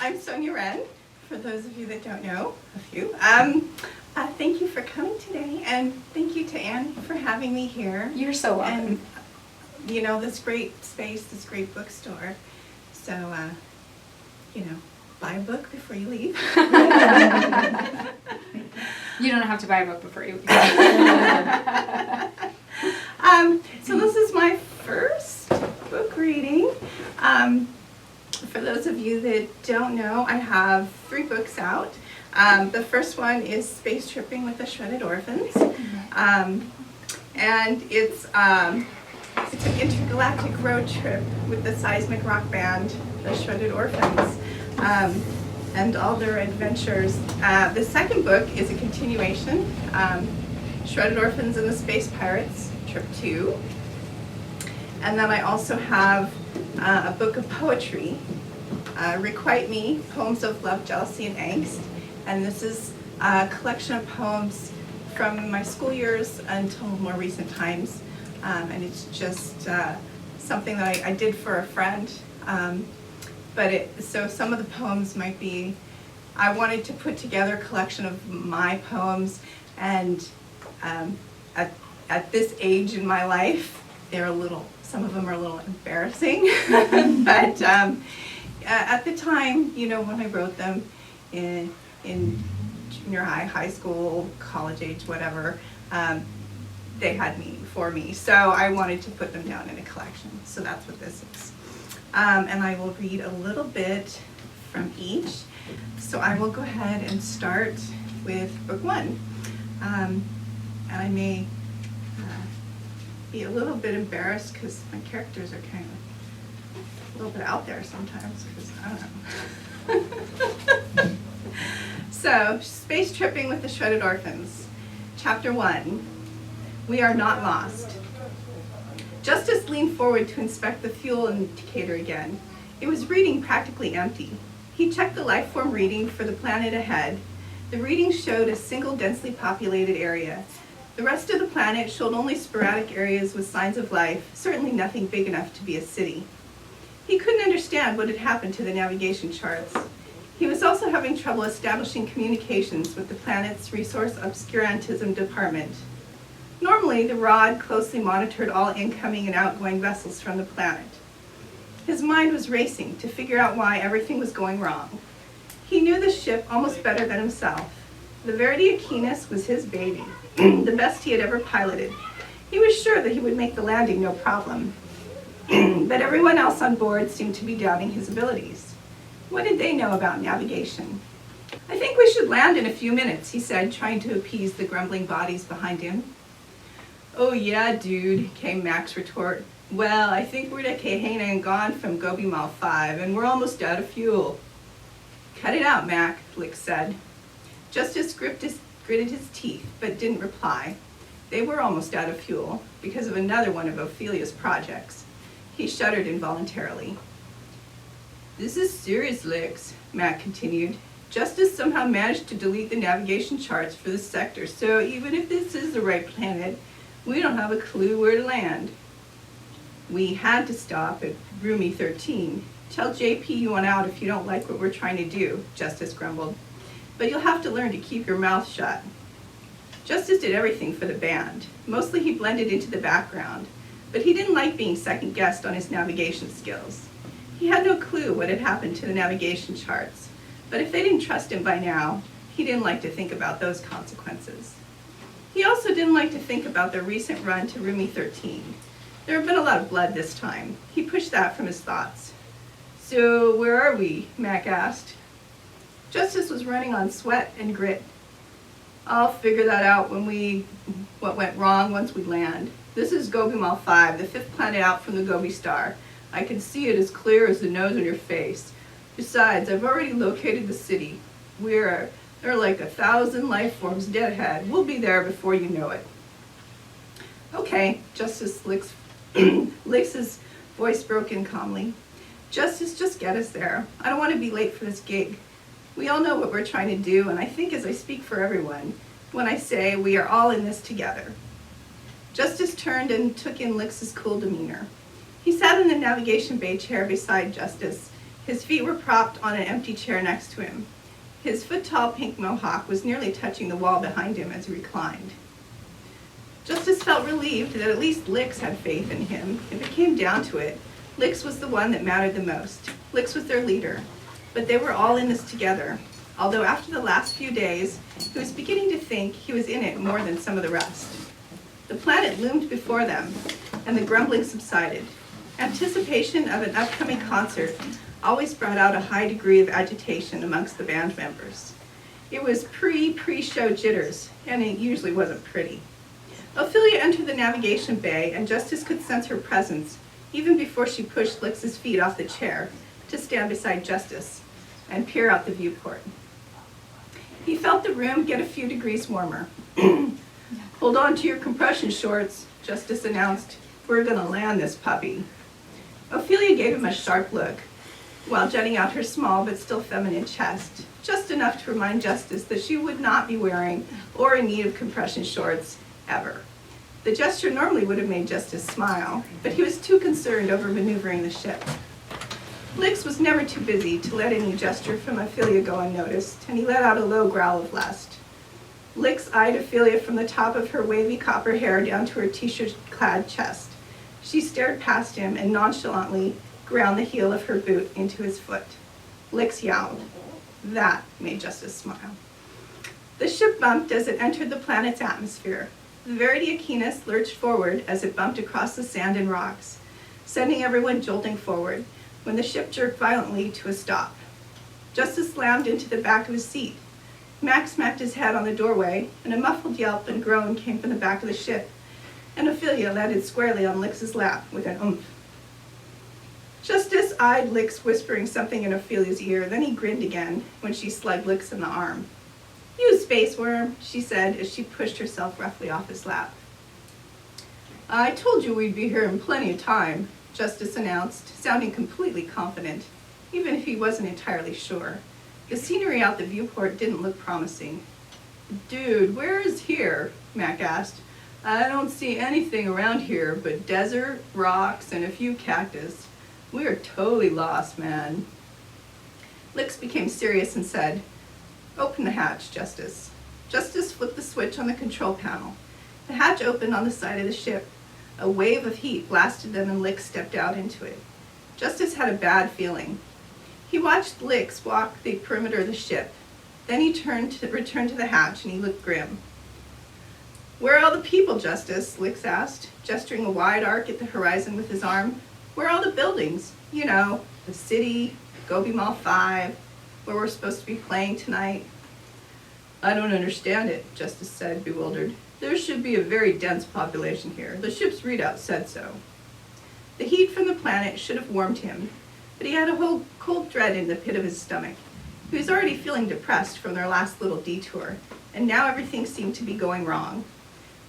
I'm Sonya Rhen, for those of you that don't know, a few. Thank you for coming today, and thank you to Anne for having me here. You're so welcome. And, you know, this great space, this great bookstore. So, buy a book before you leave. You don't have to buy a book before you leave. So this is my first book reading. For those of you that don't know, I have 3 books out. The first one is Space Tripping with the Shredded Orphans. And it's an intergalactic road trip with the seismic rock band, the Shredded Orphans, and all their adventures. The second book is a continuation, Shredded Orphans and the Space Pirates, Trip 2. And then I also have a book of poetry, Requite Me, Poems of Love, Jealousy, and Angst. And this is a collection of poems from my school years until more recent times. And it's just something that I did for a friend. So some of the poems might be, I wanted to put together a collection of my poems, and at this age in my life, some of them are a little embarrassing, but at the time, when I wrote them in junior high school, college age, whatever, they had meaning for me. So I wanted to put them down in a collection. So that's what this is. And I will read a little bit from each. So I will go ahead and start with book 1. And I may be a little bit embarrassed because my characters are kind of a little bit out there sometimes, because I don't know. So, Space Tripping with the Shredded Orphans. Chapter 1, We Are Not Lost. Justice leaned forward to inspect the fuel indicator again. It was reading practically empty. He checked the life form reading for the planet ahead. The reading showed a single densely populated area. The rest of the planet showed only sporadic areas with signs of life, certainly nothing big enough to be a city. He couldn't understand what had happened to the navigation charts. He was also having trouble establishing communications with the planet's resource obscurantism department. Normally, the rod closely monitored all incoming and outgoing vessels from the planet. His mind was racing to figure out why everything was going wrong. He knew the ship almost better than himself. The Verity Aquinas was his baby, the best he had ever piloted. He was sure that he would make the landing no problem. But everyone else on board seemed to be doubting his abilities. What did they know about navigation? I think we should land in a few minutes, he said, trying to appease the grumbling bodies behind him. Oh yeah, dude, came Mac's retort. Well, I think we're to Kahana and gone from Gobi Mal 5, and we're almost out of fuel. Cut it out, Mac, Lick said. Justice gritted his teeth, but didn't reply. They were almost out of fuel, because of another one of Ophelia's projects. He shuddered involuntarily. This is serious, Licks, Mac continued. Justice somehow managed to delete the navigation charts for this sector, so even if this is the right planet, we don't have a clue where to land. We had to stop at Roomy 13. Tell JP you want out if you don't like what we're trying to do, Justice grumbled. But you'll have to learn to keep your mouth shut. Justice did everything for the band. Mostly he blended into the background, but he didn't like being second-guessed on his navigation skills. He had no clue what had happened to the navigation charts, but if they didn't trust him by now, he didn't like to think about those consequences. He also didn't like to think about their recent run to Roomy 13. There had been a lot of blood this time. He pushed that from his thoughts. So where are we? Mac asked. Justice was running on sweat and grit. I'll figure that out what went wrong once we land. This is Gobi Mal 5, the 5th planet out from the Gobi star. I can see it as clear as the nose on your face. Besides, I've already located the city. There are like 1,000 life forms dead ahead. We'll be there before you know it. Okay, Justice licks his voice broke in calmly. Justice, just get us there. I don't want to be late for this gig. We all know what we're trying to do, and I think as I speak for everyone when I say we are all in this together. Justice turned and took in Lix's cool demeanor. He sat in the navigation bay chair beside Justice, His feet were propped on an empty chair next to him. His foot-tall pink mohawk was nearly touching the wall behind him as he reclined. Justice felt relieved that at least Licks had faith in him. If it came down to it, Licks was the one that mattered the most. Licks was their leader. But they were all in this together, although after the last few days, he was beginning to think he was in it more than some of the rest. The planet loomed before them, and the grumbling subsided. Anticipation of an upcoming concert always brought out a high degree of agitation amongst the band members. It was pre-show jitters, and it usually wasn't pretty. Ophelia entered the navigation bay, and Justice could sense her presence even before she pushed Licks's feet off the chair to stand beside Justice and peer out the viewport. He felt the room get a few degrees warmer. "Hold on to your compression shorts," Justice announced. "We're gonna land this puppy." Ophelia gave him a sharp look, while jutting out her small but still feminine chest, just enough to remind Justice that she would not be wearing or in need of compression shorts ever. The gesture normally would have made Justice smile, but he was too concerned over maneuvering the ship. Licks was never too busy to let any gesture from Ophelia go unnoticed, and he let out a low growl of lust. Licks eyed Ophelia from the top of her wavy copper hair down to her t-shirt-clad chest. She stared past him and nonchalantly ground the heel of her boot into his foot. Licks yowled. That made Justice smile. The ship bumped as it entered the planet's atmosphere. The Verity Aquinas lurched forward as it bumped across the sand and rocks, sending everyone jolting forward when the ship jerked violently to a stop. Justice slammed into the back of his seat. Max smacked his head on the doorway, and a muffled yelp and groan came from the back of the ship, and Ophelia landed squarely on Licks's lap with an oomph. Justice eyed Licks, whispering something in Ophelia's ear, then he grinned again when she slugged Licks in the arm. "You space worm," she said as she pushed herself roughly off his lap. "I told you we'd be here in plenty of time," Justice announced, sounding completely confident, even if he wasn't entirely sure. The scenery out the viewport didn't look promising. "Dude, where is here?" Mac asked. "I don't see anything around here but desert, rocks, and a few cactus. We are totally lost, man." Licks became serious and said, "Open the hatch, Justice." Justice flipped the switch on the control panel. The hatch opened on the side of the ship. A wave of heat blasted them and Licks stepped out into it. Justice had a bad feeling. He watched Licks walk the perimeter of the ship. Then he returned to the hatch and he looked grim. "Where are all the people, Justice?" Licks asked, gesturing a wide arc at the horizon with his arm. "Where are all the buildings? You know, the city, Gobi Mall 5, where we're supposed to be playing tonight." "I don't understand it," Justice said, bewildered. "There should be a very dense population here. The ship's readout said so." The heat from the planet should have warmed him, but he had a whole cold dread in the pit of his stomach. He was already feeling depressed from their last little detour, and now everything seemed to be going wrong.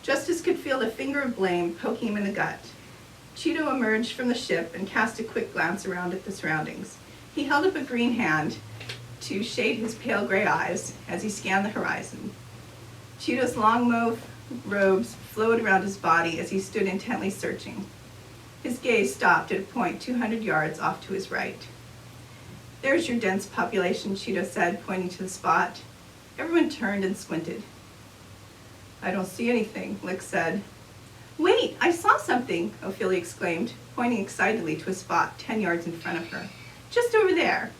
Justice could feel the finger of blame poking him in the gut. Cheeto emerged from the ship and cast a quick glance around at the surroundings. He held up a green hand to shade his pale gray eyes as he scanned the horizon. Cheeto's long mauve robes flowed around his body as he stood intently searching. His gaze stopped at a point 200 yards off to his right. "There's your dense population," Cheeto said, pointing to the spot. Everyone turned and squinted. "I don't see anything," Licks said. "Wait, I saw something," Ophelia exclaimed, pointing excitedly to a spot 10 yards in front of her. "Just over there."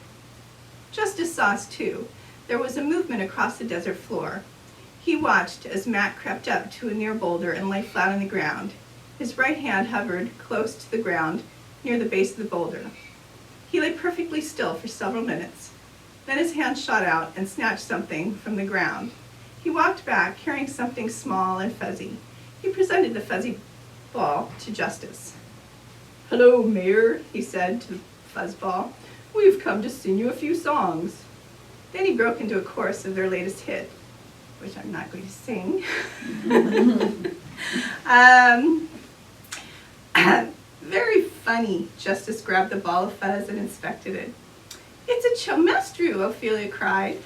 Justice saw us too. There was a movement across the desert floor. He watched as Matt crept up to a near boulder and lay flat on the ground. His right hand hovered close to the ground near the base of the boulder. He lay perfectly still for several minutes. Then his hand shot out and snatched something from the ground. He walked back, carrying something small and fuzzy. He presented the fuzzy ball to Justice. "Hello, Mayor," he said to the fuzzball. "We've come to sing you a few songs." Then he broke into a chorus of their latest hit, which I'm not going to sing. Very funny. Justice grabbed the ball of fuzz and inspected it. "It's a chomestru," Ophelia cried.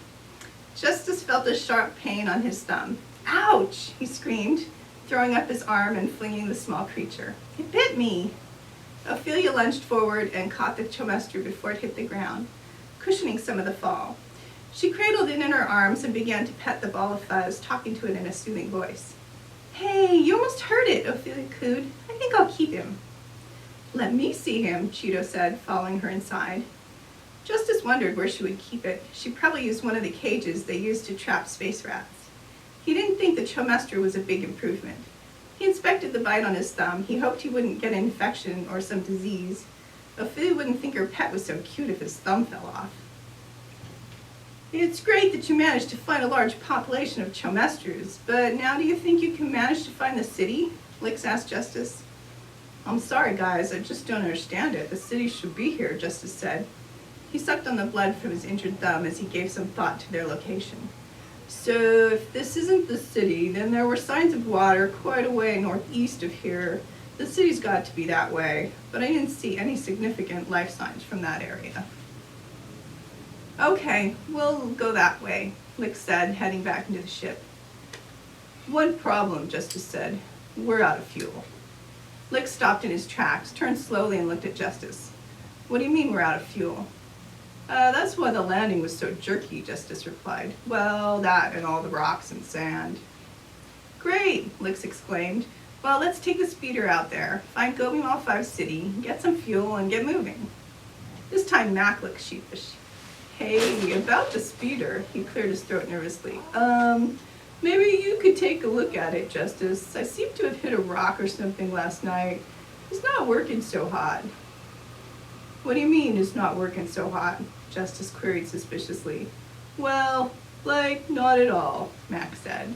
Justice felt a sharp pain on his thumb. "Ouch!" he screamed, throwing up his arm and flinging the small creature. "It bit me." Ophelia lunged forward and caught the chomester before it hit the ground, cushioning some of the fall. She cradled it in her arms and began to pet the ball of fuzz, talking to it in a soothing voice. "Hey, you almost hurt it," Ophelia cooed. "I think I'll keep him." "Let me see him," Cheeto said, following her inside. Justice wondered where she would keep it. She probably used one of the cages they used to trap space rats. He didn't think the chomester was a big improvement. He inspected the bite on his thumb. He hoped he wouldn't get an infection or some disease. Ophelia wouldn't think her pet was so cute if his thumb fell off. "It's great that you managed to find a large population of chomesters, but now do you think you can manage to find the city?" Lix asked Justice. "I'm sorry, guys, I just don't understand it. The city should be here," Justice said. He sucked on the blood from his injured thumb as he gave some thought to their location. "So if this isn't the city, then there were signs of water quite a way northeast of here. The city's got to be that way, but I didn't see any significant life signs from that area." "Okay, we'll go that way," Lix said, heading back into the ship. "One problem," Justice said. "We're out of fuel." Lix stopped in his tracks, turned slowly and looked at Justice. "What do you mean we're out of fuel?" That's why the landing was so jerky," Justice replied. "Well, that and all the rocks and sand." "Great," Lix exclaimed. "Well, let's take the speeder out there, find Gobi Mall 5 City, get some fuel, and get moving." This time Mac looked sheepish. "Hey, about the speeder," he cleared his throat nervously. Maybe you could take a look at it, Justice. I seem to have hit a rock or something last night. It's not working so hot." "What do you mean it's not working so hot?" Justice queried suspiciously. "Well, like, not at all," Mac said.